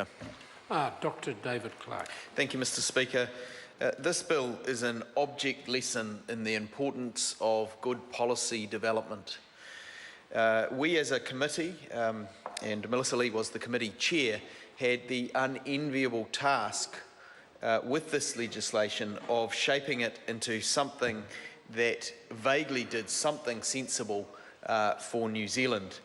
Speaker. Dr. David Clark. Thank you, Mr. Speaker. This bill is an object lesson in the importance of good policy development. We as a committee, and Melissa Lee was the committee chair, had the unenviable task with this legislation of shaping it into something that vaguely did something sensible for New Zealand.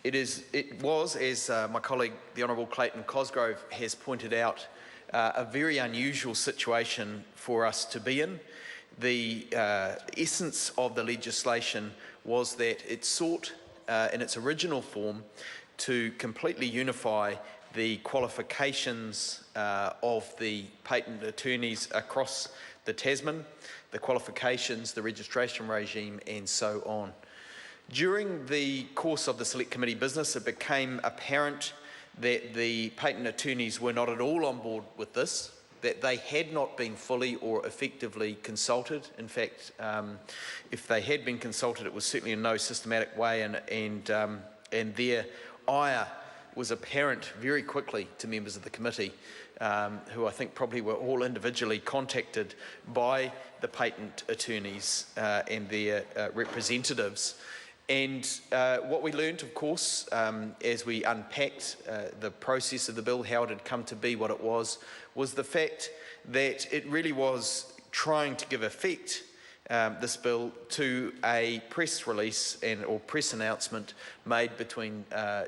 It was, as my colleague, the Honourable Clayton Cosgrove, has pointed out, a very unusual situation for us to be in. The essence of the legislation was that it sought, in its original form, to completely unify the qualifications of the patent attorneys across the Tasman, the qualifications, the registration regime, and so on. During the course of the Select Committee business, it became apparent that the patent attorneys were not at all on board with this, that they had not been fully or effectively consulted. In fact, if they had been consulted, it was certainly in no systematic way, and their ire was apparent very quickly to members of the committee, who I think probably were all individually contacted by the patent attorneys and their representatives. And what we learned, of course, as we unpacked the process of the bill, how it had come to be what it was the fact that it really was trying to give effect, this bill, to a press release or press announcement made between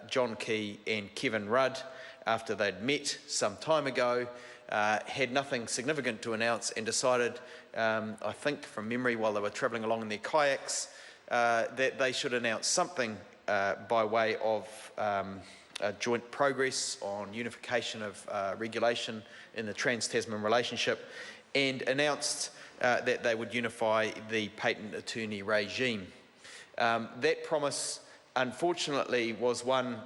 John Key and Kevin Rudd after they'd met some time ago, had nothing significant to announce, and decided, I think from memory, while they were travelling along in their kayaks, that they should announce something by way of joint progress on unification of regulation in the Trans-Tasman relationship, and announced that they would unify the patent attorney regime. That promise, unfortunately, was one,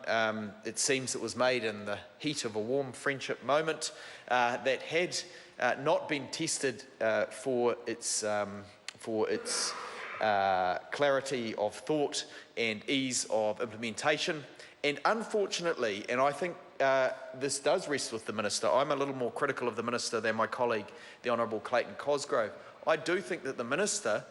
it seems, that was made in the heat of a warm friendship moment that had not been tested for its clarity of thought and ease of implementation. And unfortunately, and I think this does rest with the Minister, I'm a little more critical of the Minister than my colleague, the Honourable Clayton Cosgrove. I do think that the Minister,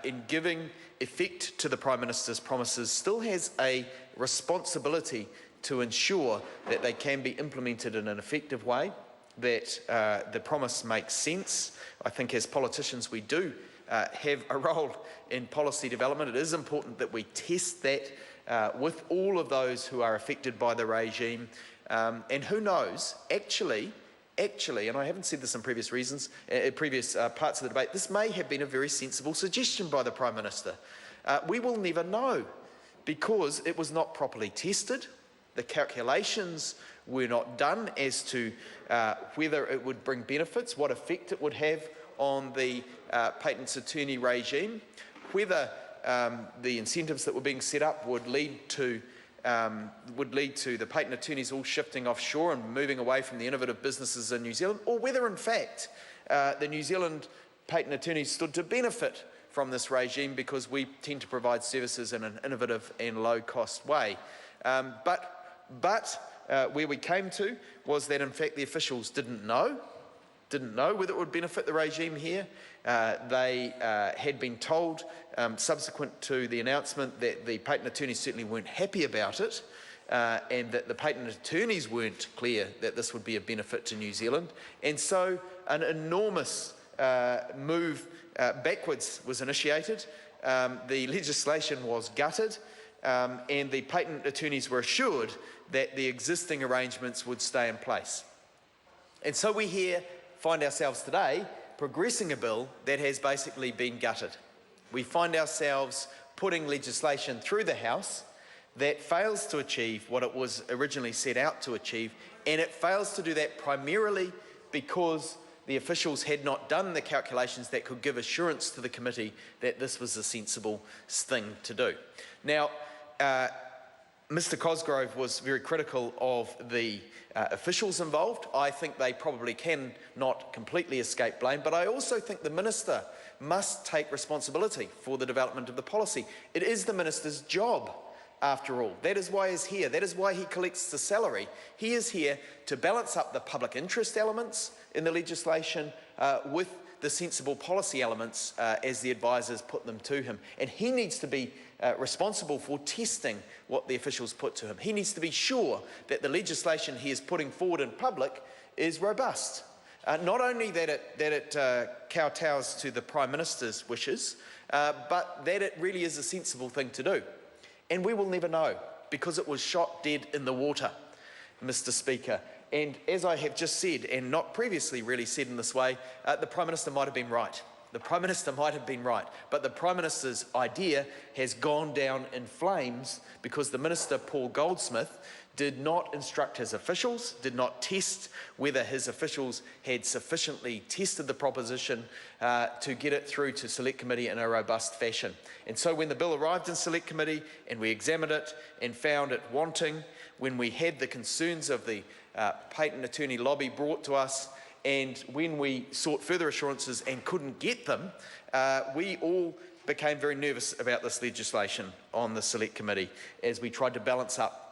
in giving effect to the Prime Minister's promises, still has a responsibility to ensure that they can be implemented in an effective way, that the promise makes sense. I think as politicians we do have a role in policy development. It is important that we test that with all of those who are affected by the regime. And who knows, actually, and I haven't said this in previous parts of the debate, this may have been a very sensible suggestion by the Prime Minister. We will never know, because it was not properly tested. The calculations were not done as to whether it would bring benefits, what effect it would have on the patents attorney regime, whether the incentives that were being set up would lead to the patent attorneys all shifting offshore and moving away from the innovative businesses in New Zealand, or whether in fact the New Zealand patent attorneys stood to benefit from this regime because we tend to provide services in an innovative and low-cost way. But where we came to was that in fact the officials didn't know whether it would benefit the regime here. They had been told, subsequent to the announcement, that the patent attorneys certainly weren't happy about it, and that the patent attorneys weren't clear that this would be a benefit to New Zealand. And so an enormous move backwards was initiated. The legislation was gutted, and the patent attorneys were assured that the existing arrangements would stay in place. And so we find ourselves today progressing a bill that has basically been gutted. We find ourselves putting legislation through the House that fails to achieve what it was originally set out to achieve, and it fails to do that primarily because the officials had not done the calculations that could give assurance to the committee that this was a sensible thing to do. Now, Mr. Cosgrove was very critical of the officials involved. I think they probably cannot completely escape blame, but I also think the Minister must take responsibility for the development of the policy. It is the Minister's job after all. That is why he's here. That is why he collects the salary. He is here to balance up the public interest elements in the legislation with the sensible policy elements as the advisors put them to him. And he needs to be responsible for testing what the officials put to him. He needs to be sure that the legislation he is putting forward in public is robust. Not only that it kowtows to the Prime Minister's wishes, but that it really is a sensible thing to do. And we will never know, because it was shot dead in the water, Mr. Speaker. And as I have just said, and not previously really said in this way, the Prime Minister might have been right. The Prime Minister might have been right, but the Prime Minister's idea has gone down in flames because the Minister, Paul Goldsmith, did not instruct his officials, did not test whether his officials had sufficiently tested the proposition to get it through to Select Committee in a robust fashion. And so when the bill arrived in Select Committee and we examined it and found it wanting, when we had the concerns of the patent attorney lobby brought to us, and when we sought further assurances and couldn't get them, we all became very nervous about this legislation on the Select Committee as we tried to balance up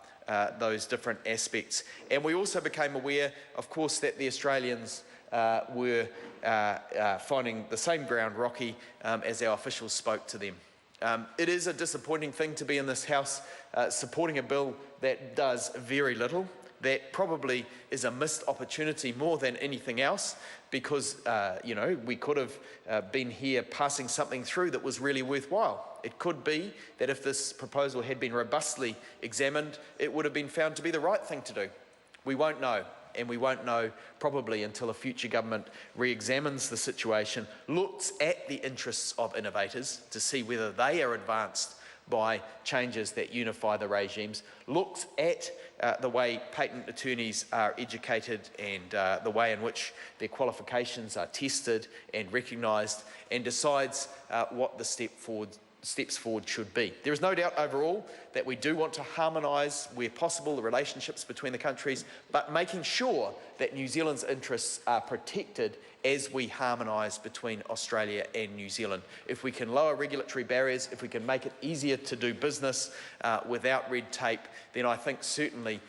those different aspects. And we also became aware, of course, that the Australians were finding the same ground rocky as our officials spoke to them. It is a disappointing thing to be in this House supporting a bill that does very little. That probably is a missed opportunity more than anything else, because we could have been here passing something through that was really worthwhile. It could be that if this proposal had been robustly examined, it would have been found to be the right thing to do. We won't know, and we won't know probably until a future government re-examines the situation, looks at the interests of innovators to see whether they are advanced by changes that unify the regimes, looks at the way patent attorneys are educated and the way in which their qualifications are tested and recognised, and decides what the steps forward should be. There is no doubt overall that we do want to harmonise, where possible, the relationships between the countries, but making sure that New Zealand's interests are protected as we harmonise between Australia and New Zealand. If we can lower regulatory barriers, if we can make it easier to do business without red tape, then I think certainly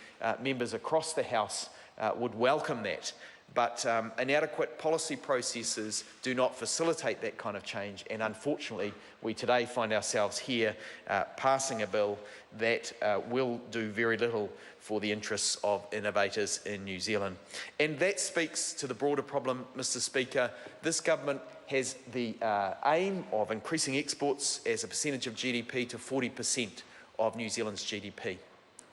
members across the House would welcome that. But inadequate policy processes do not facilitate that kind of change, and unfortunately we today find ourselves here passing a bill that will do very little for the interests of innovators in New Zealand. And that speaks to the broader problem, Mr. Speaker. This government has the aim of increasing exports as a percentage of GDP to 40% of New Zealand's GDP.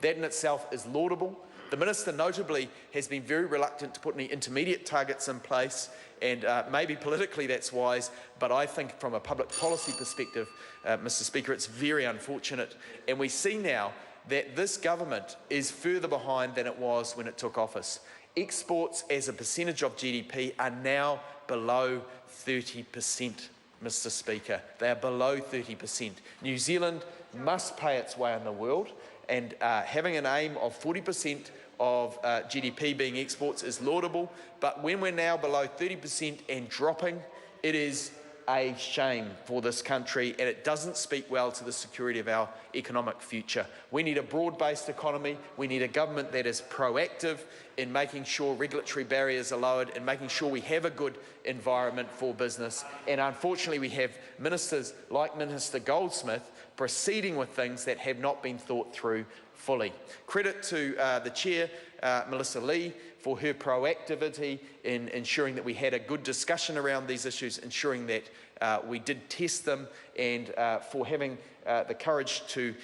That in itself is laudable. The Minister notably has been very reluctant to put any intermediate targets in place, and maybe politically that's wise, but I think from a public policy perspective, Mr. Speaker, it's very unfortunate. And we see now that this government is further behind than it was when it took office. Exports as a percentage of GDP are now below 30%, Mr. Speaker. They are below 30%. New Zealand must pay its way in the world, and having an aim of 40% of GDP being exports is laudable, but when we're now below 30% and dropping, it is a shame for this country, and it doesn't speak well to the security of our economic future. We need a broad-based economy. We need a government that is proactive in making sure regulatory barriers are lowered and making sure we have a good environment for business. And unfortunately, we have ministers like Minister Goldsmith proceeding with things that have not been thought through fully. Credit to the Chair, Melissa Lee, for her proactivity in ensuring that we had a good discussion around these issues, ensuring that we did test them, and for having the courage to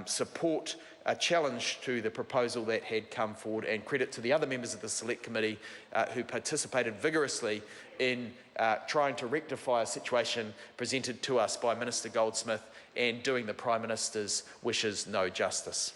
support a challenge to the proposal that had come forward, and credit to the other members of the Select Committee who participated vigorously in trying to rectify a situation presented to us by Minister Goldsmith and doing the Prime Minister's wishes no justice.